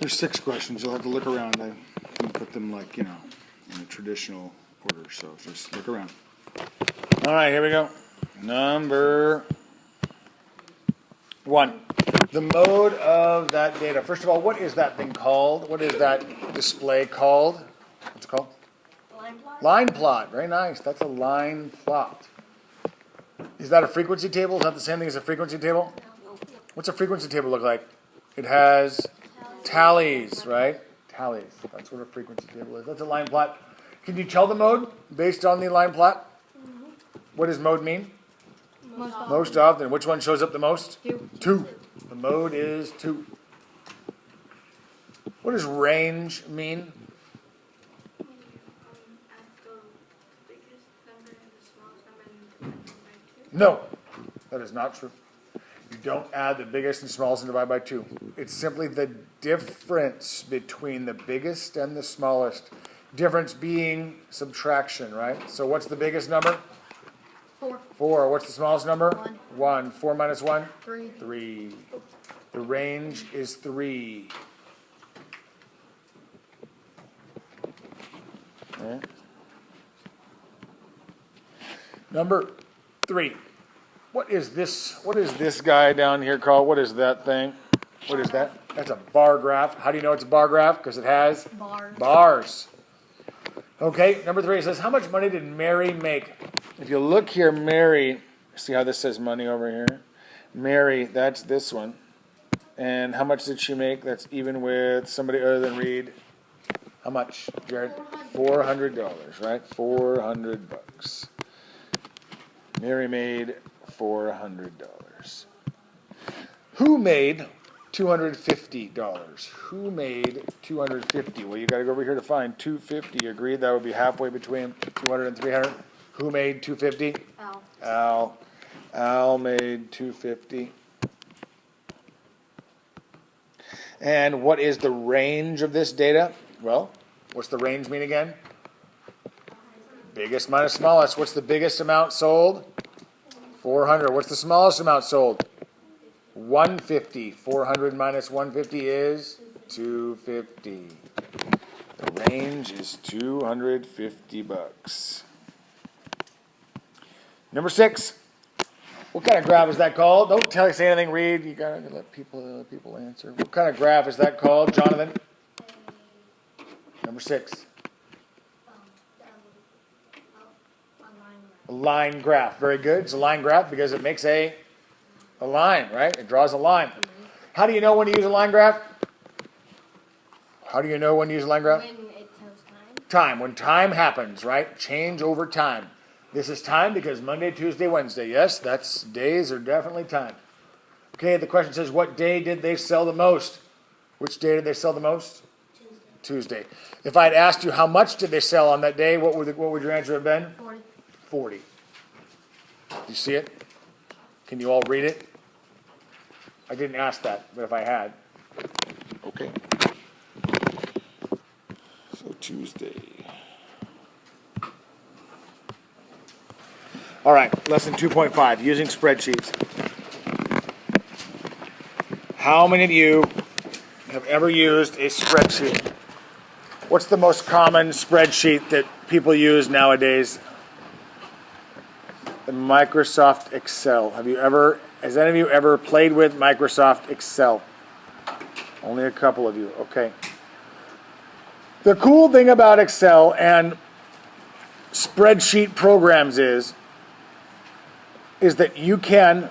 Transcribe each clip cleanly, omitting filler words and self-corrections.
There's 6 questions. You'll have to look around. I can put them like, in a traditional order. So just look around. All right, here we go. Number 1. The mode of that data. First of all, what is that thing called? What is that display called? What's it called? Line plot. Line plot. Very nice. That's a line plot. Is that a frequency table? Is that the same thing as a frequency table? No. What's a frequency table look like? It has tallies, right? Tallies. That's what a frequency table is. That's a line plot. Can you tell the mode based on the line plot? What does mode mean? Most often. Which one shows up the most? 2. The mode is 2. What does range mean? No, that is not true. You don't add the biggest and smallest and divide by 2. It's simply the difference between the biggest and the smallest. Difference being subtraction, right? So what's the biggest number? 4. What's the smallest number? 1. 4 minus 1? 3. The range is 3. Okay. Number 3. What is this guy down here called? What is that thing? What is that? That's a bar graph. How do you know it's a bar graph? Because it has bars. Okay, number 3 says, how much money did Mary make? If you look here, Mary, see how this says money over here? Mary, that's this one. And how much did she make? That's even with somebody other than Reed. How much, Jared? $400, right? $400. Mary made $400. Who made $250? Who made $250? Well, you got to go over here to find $250. Agreed? That would be halfway between 200 and 300. Who made $250? Al. Al made $250. And what is the range of this data? Well, what's the range mean again? Biggest minus smallest. What's the biggest amount sold? 400. What's the smallest amount sold? 150. 400 minus 150 is 250. The range is $250. Number 6. What kind of graph is that called? Don't say anything, Reed. You gotta let people answer. What kind of graph is that called, Jonathan? Number 6. A line graph. Very good. It's a line graph because it makes a line, right? It draws a line. How do you know when to use a line graph? How do you know when to use a line graph? When it tells time. Time. When time happens, right? Change over time. This is time because Monday, Tuesday, Wednesday. Yes, that's days are definitely time. Okay, the question says, what day did they sell the most? Which day did they sell the most? Tuesday. If I'd asked you how much did they sell on that day, what would your answer have been? 40. Do you see it? Can you all read it? I didn't ask that, but if I had. Okay. So Tuesday. All right, lesson 2.5, using spreadsheets. How many of you have ever used a spreadsheet? What's the most common spreadsheet that people use nowadays? The Microsoft Excel. Has any of you ever played with Microsoft Excel? Only a couple of you, okay. The cool thing about Excel and spreadsheet programs is that you can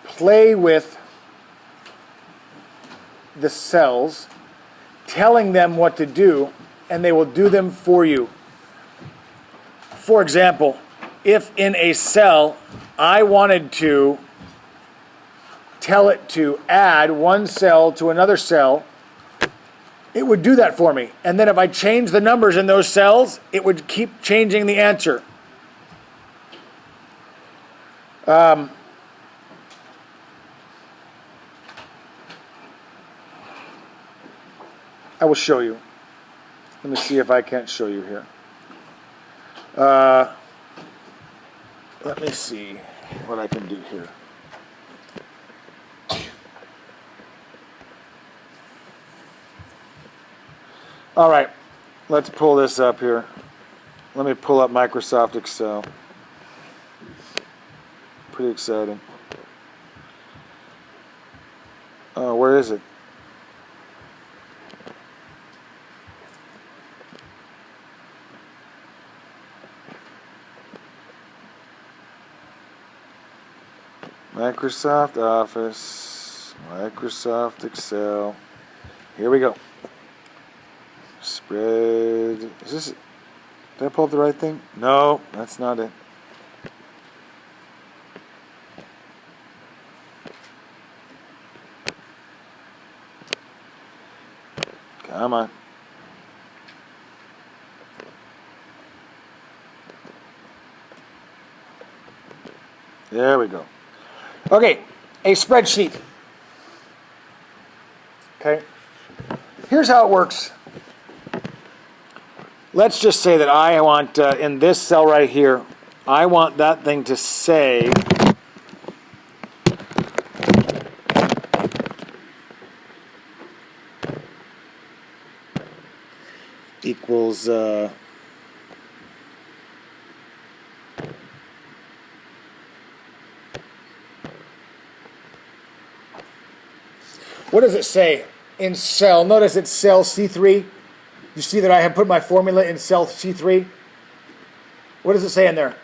play with the cells, telling them what to do, and they will do them for you. For example, if in a cell I wanted to tell it to add one cell to another cell, it would do that for me. And then if I change the numbers in those cells, it would keep changing the answer. I will show you. Let me see if I can't show you here. Let me see what I can do here. All right, let's pull this up here. Let me pull up Microsoft Excel. Pretty exciting. Where is it? Microsoft Office, Microsoft Excel. Here we go. Spread. Is this? Did I pull up the right thing? No, that's not it. Come on. There we go. Okay, a spreadsheet. Okay. Here's how it works. Let's just say that I want, in this cell right here, I want that thing to say equals what does it say in cell? Notice it's cell C3. You see that I have put my formula in cell C3? What does it say in there?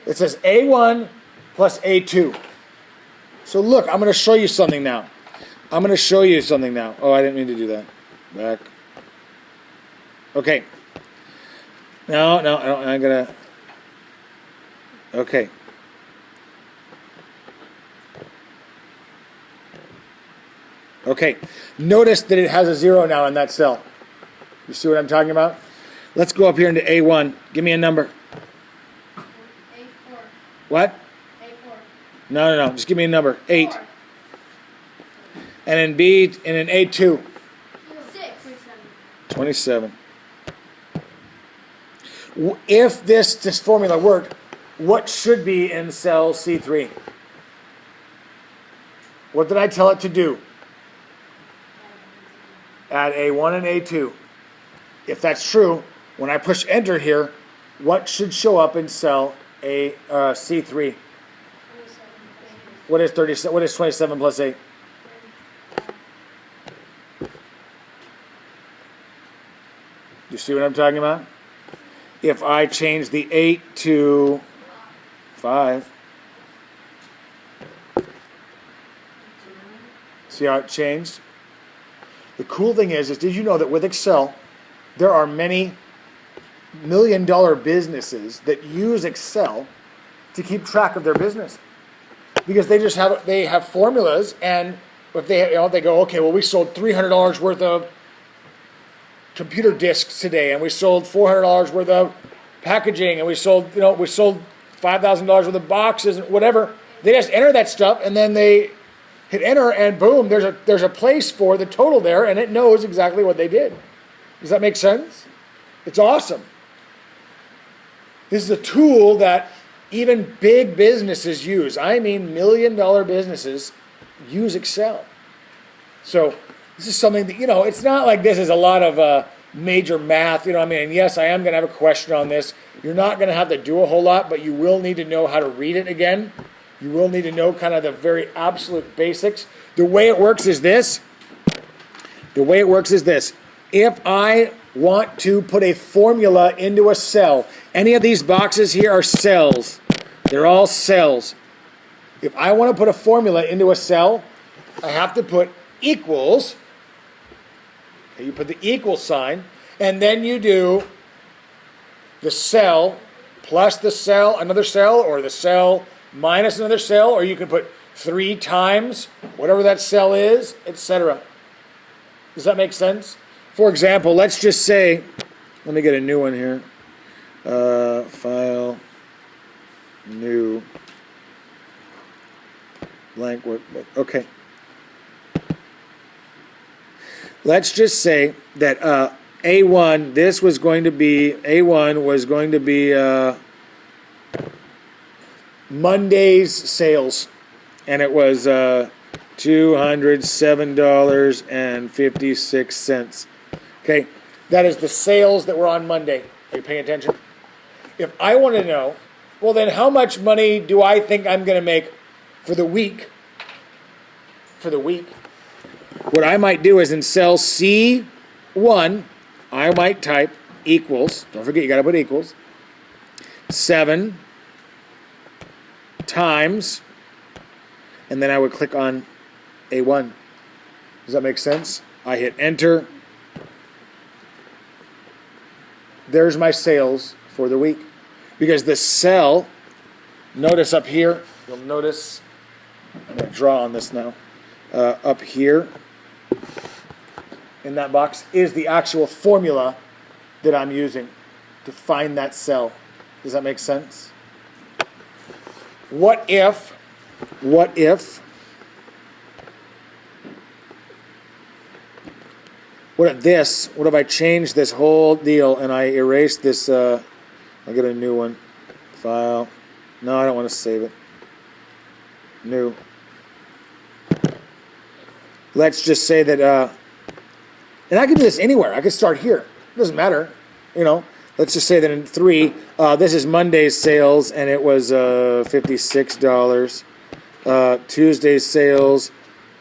It says A1 plus A2. So look, I'm going to show you something now. I'm going to show you something now. Oh, I didn't mean to do that. Back. Okay. No, I'm going to... Okay. Okay, notice that it has a 0 now in that cell. You see what I'm talking about? Let's go up here into A1. Give me a number. A4. What? A4. No. Just give me a number. 8. 4. And in B, and in A2. 6. 27. If this formula worked, what should be in cell C3? What did I tell it to do? Add A1 and A2. If that's true, when I push enter here, what should show up in cell C3? What is 37? What is 27 plus 8? You see what I'm talking about? If I change the 8 to 5, see how it changed? The cool thing is did you know that with Excel, there are many million-dollar businesses that use Excel to keep track of their business, because they have formulas, and if they go, okay, well, we sold $300 worth of computer disks today, and we sold $400 worth of packaging, and we sold $5,000 worth of boxes and whatever. They just enter that stuff, and then they hit enter, and boom, there's a place for the total there, and it knows exactly what they did. Does that make sense? It's awesome. This is a tool that even big businesses use. I mean, million-dollar businesses use Excel. So this is something that, it's not like this is a lot of major math, and yes, I am going to have a question on this. You're not going to have to do a whole lot, but you will need to know how to read it again. You will need to know kind of the very absolute basics. The way it works is this. If I want to put a formula into a cell, any of these boxes here are cells. They're all cells. If I want to put a formula into a cell, I have to put equals. Okay, you put the equal sign, and then you do the cell plus the cell, another cell, or the cell minus another cell, or you can put 3 times whatever that cell is, etc. Does that make sense? For example, let's just say, let me get a new one here. File, new, blank workbook. Okay. Let's just say that A1 was going to be Monday's sales, and it was $207.56. Okay, that is the sales that were on Monday. Are you paying attention? If I want to know, well, then how much money do I think I'm going to make for the week? For the week, what I might do is in cell C1, I might type equals. Don't forget, you got to put equals. 7 times, and then I would click on A1. Does that make sense? I hit enter. There's my sales for the week. Because the cell, notice up here, you'll notice, I'm going to draw on this now, up here in that box is the actual formula that I'm using to find that cell. Does that make sense? What if what if I changed this whole deal and I erased this, I'll get a new one, file, no, I don't want to save it, new. Let's just say that, and I can do this anywhere, I can start here, it doesn't matter, you know, let's just say that in 3, this is Monday's sales and it was $56, Tuesday's sales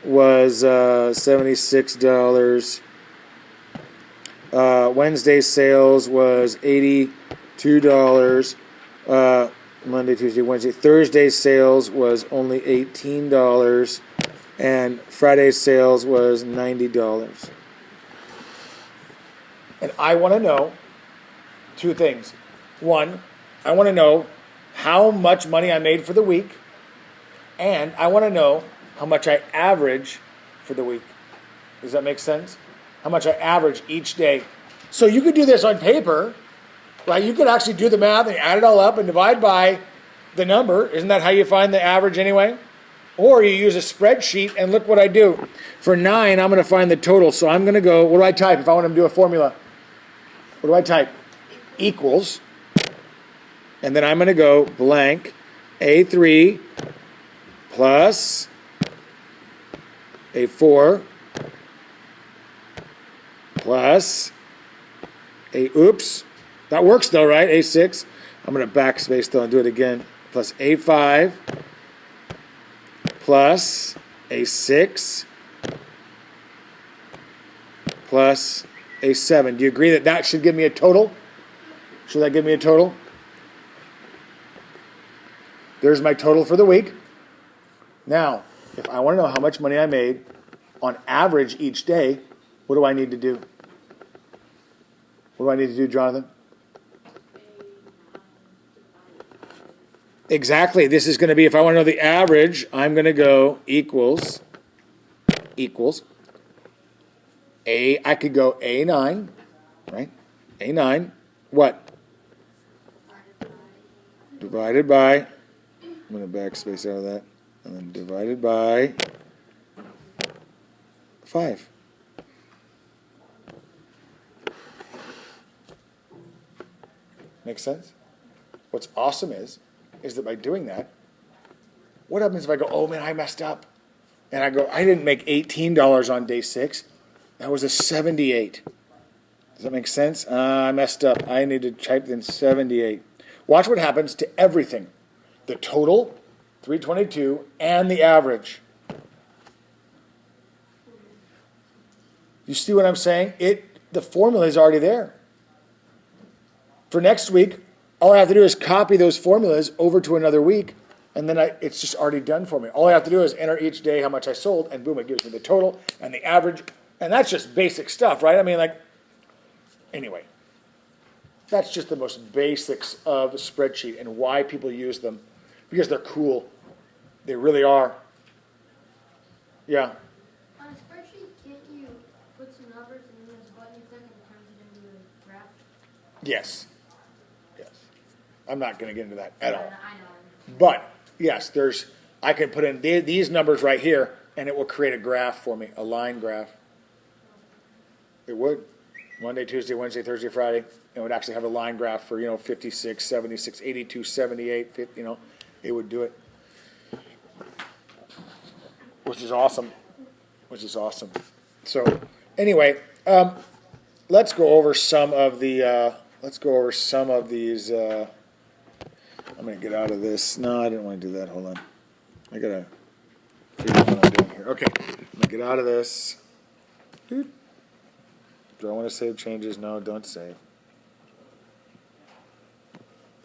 was $76, Wednesday's sales was $82, Monday, Tuesday, Wednesday. Thursday's sales was only $18, and Friday's sales was $90. And I want to know 2 things. 1, I want to know how much money I made for the week, and I want to know how much I average for the week. Does that make sense? How much I average each day. So you could do this on paper, right? You could actually do the math and add it all up and divide by the number. Isn't that how you find the average anyway? Or you use a spreadsheet and look what I do. For 9, I'm going to find the total. So I'm going to go, what do I type if I want to do a formula? What do I type? Equals. And then I'm going to go blank A3 plus A4 plus oops, that works though, right? A6. I'm going to backspace though and do it again. Plus A5 plus A6 plus A7. Do you agree that that should give me a total? Should that give me a total? There's my total for the week. Now, if I want to know how much money I made on average each day, what do I need to do? What do I need to do, Jonathan? Exactly. This is going to be, if I want to know the average, I'm going to go equals. I could go A9, right? A9, what? Divided by, I'm going to backspace out of that, and then divided by 5. Make sense? What's awesome is that by doing that, what happens if I go, oh man, I messed up. And I go, I didn't make $18 on day 6. That was a 78. Does that make sense? I messed up. I need to type in 78. Watch what happens to everything. The total, 322, and the average. You see what I'm saying? The formula is already there. For next week, all I have to do is copy those formulas over to another week, and then it's just already done for me. All I have to do is enter each day how much I sold, and boom, it gives me the total and the average. And that's just basic stuff, right? I mean, anyway, that's just the most basics of a spreadsheet and why people use them, because they're cool. They really are. Yeah. On a spreadsheet, can't you put some numbers and then there's a button you click and it turns it into a graph? Yes. I'm not going to get into that at all. I know. But, yes, I can put in these numbers right here, and it will create a graph for me, a line graph. It would. Monday, Tuesday, Wednesday, Thursday, Friday. It would actually have a line graph for, 56, 76, 82, 78, 50, it would do it. which is awesome. So, anyway, let's go over some of the. I'm gonna get out of this. No, I didn't want to do that. Hold on. I gotta figure out what I'm doing here. Okay, I'm gonna get out of this. Do I want to save changes? No, don't save.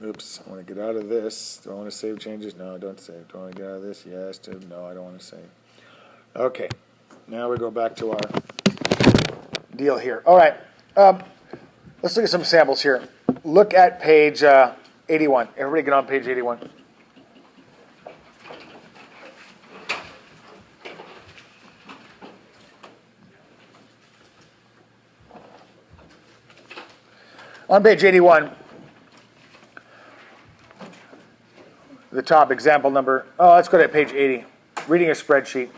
Oops, I want to get out of this. Do I want to save changes? No, don't save. Do I want to get out of this? Yes. No, I don't want to save. Okay, now we go back to our deal here. All right, let's look at some samples here. Look at page 81. Everybody get on page 81. On page 81, the top example number, let's go to page 80, reading a spreadsheet.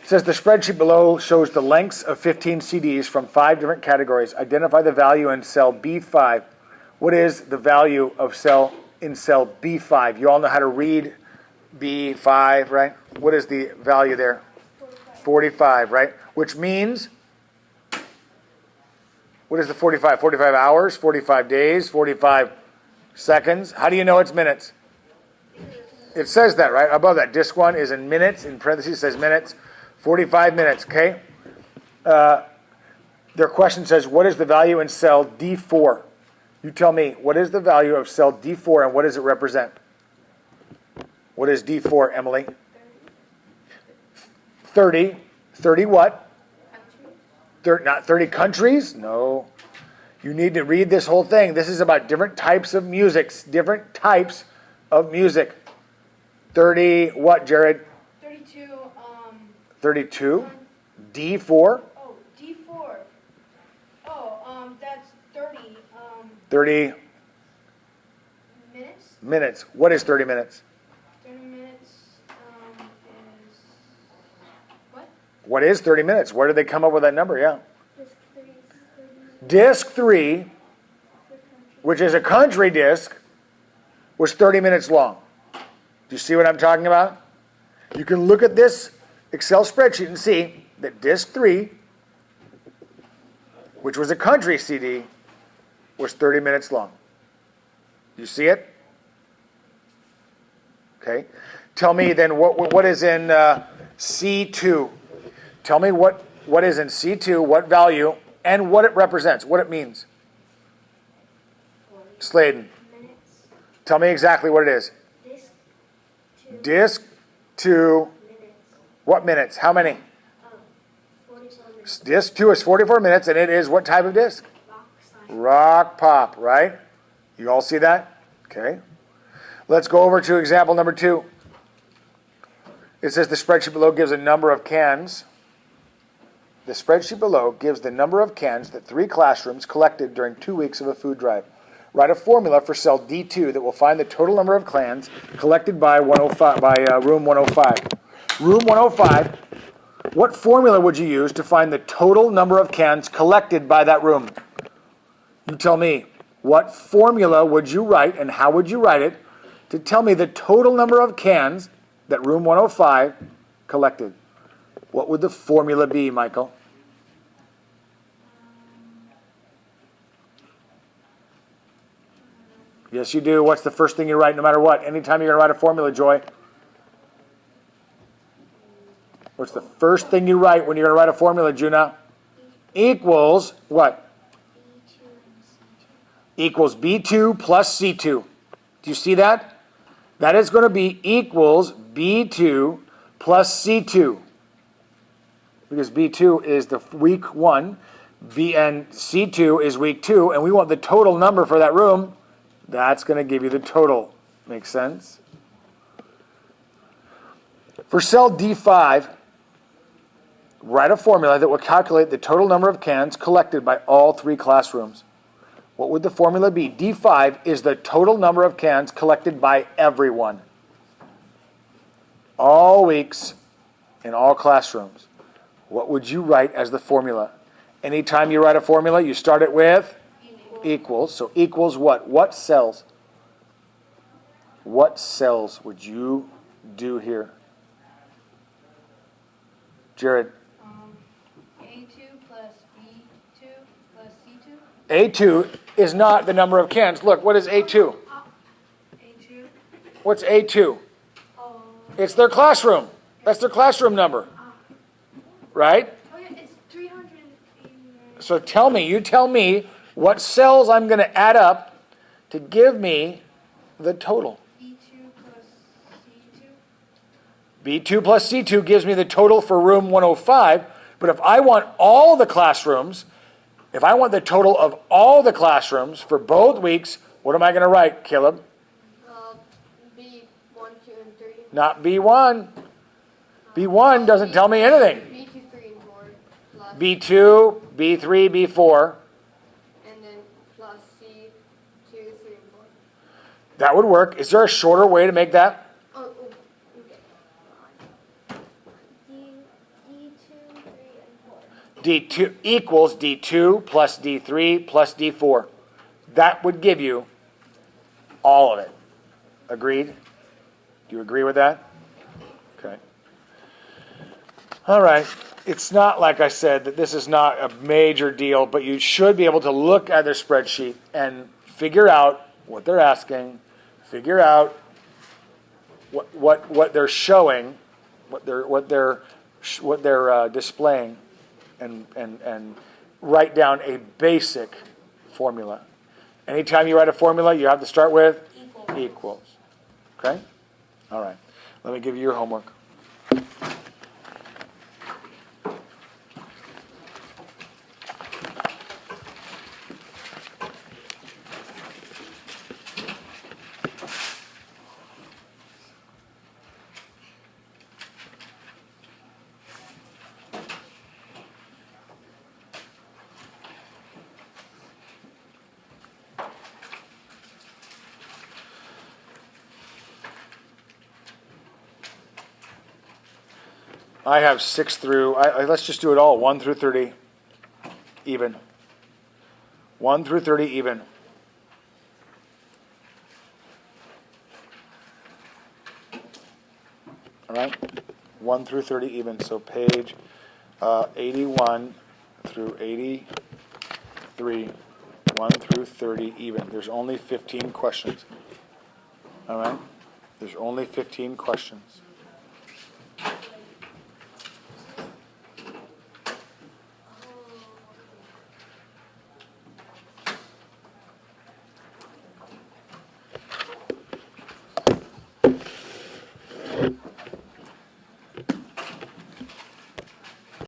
It says the spreadsheet below shows the lengths of 15 CDs from 5 different categories. Identify the value in cell B5. What is the value of cell in cell B5? You all know how to read B5, right? What is the value there? 45, right? Which means, what is the 45? 45 hours, 45 days, 45 seconds. How do you know it's minutes? It says that, right? Above that, disc 1 is in minutes. In parentheses, it says minutes. 45 minutes, okay? Their question says, what is the value in cell D4? You tell me, what is the value of cell D4 and what does it represent? What is D4, Emily? 30. 30 what? Not 30 countries? No. You need to read this whole thing. This is about different types of music. Different types of music. 30 what, Jared? 32. 32. D4. Oh, D4. Oh, that's 30. 30 Minutes. minutes. What is 30 minutes? 30 minutes is what? What is 30 minutes? Where did they come up with that number? Yeah. Disc 3 Disc 3, which is a country disc, was 30 minutes long. Do you see what I'm talking about? You can look at this Excel spreadsheet and see that disc 3, which was a country CD, was 30 minutes long. You see it? Okay. Tell me then what is in C2. Tell me what is in C2, what value, and what it represents, what it means. Sladen. minutes. Tell me exactly what it is. Disc 2 Disc 2, minutes. what minutes? How many? 44 minutes. Disc 2 is 44 minutes, and it is what type of disc? Rock sign. Rock pop, right? You all see that? Okay. Let's go over to example number 2. It says the spreadsheet below gives a number of cans. The spreadsheet below gives the number of cans that 3 classrooms collected during 2 weeks of a food drive. Write a formula for cell D2 that will find the total number of cans collected by room 105. Room 105, what formula would you use to find the total number of cans collected by that room? You tell me, what formula would you write and how would you write it to tell me the total number of cans that room 105 collected? What would the formula be, Michael? Yes, you do. What's the first thing you write no matter what? Anytime you're going to write a formula, Joy. What's the first thing you write when you're going to write a formula, Juna? Equals what? B2 and C2. Equals B2 plus C2. Do you see that? That is going to be equals B2 plus C2. Because B2 is the week 1, B and C2 is week 2, and we want the total number for that room. That's going to give you the total. Makes sense? For cell D5, write a formula that will calculate the total number of cans collected by all 3 classrooms. What would the formula be? D5 is the total number of cans collected by everyone. All weeks in all classrooms. What would you write as the formula? Anytime you write a formula, you start it with equals. So equals what? What cells? What cells would you do here? Jared. A2 plus B2 plus C2. A2 is not the number of cans. Look, what is A2? A2. What's A2? Oh. It's their classroom. That's their classroom number. Right? Oh yeah, it's 389. So you tell me what cells I'm going to add up to give me the total. B2 plus C2. B2 plus C2 gives me the total for room 105. But if I want all the classrooms, if I want the total of all the classrooms for both weeks, what am I going to write, Caleb? B1, 2, and 3. Not B1. B1 doesn't tell me anything. B2, 3, and 4. Plus, B2, B3, B4. and then plus C2, 3, and 4. That would work. Is there a shorter way to make that? Oh, okay. D2, 3, and 4. D2 equals D2 plus D3 plus D4. That would give you all of it. Agreed? Do you agree with that? Okay. All right. It's not, like I said, that this is not a major deal, but you should be able to look at their spreadsheet and figure out what they're asking, figure out what they're showing, what they're displaying, and write down a basic formula. Anytime you write a formula, you have to start with equals. Okay? All right. Let me give you your homework. I have 6 through, let's just do it all, 1 through 30, even. 1 through 30, even. All right? 1 through 30, even. So page 81 through 83, 1 through 30, even. There's only 15 questions. All right? There's only 15 questions.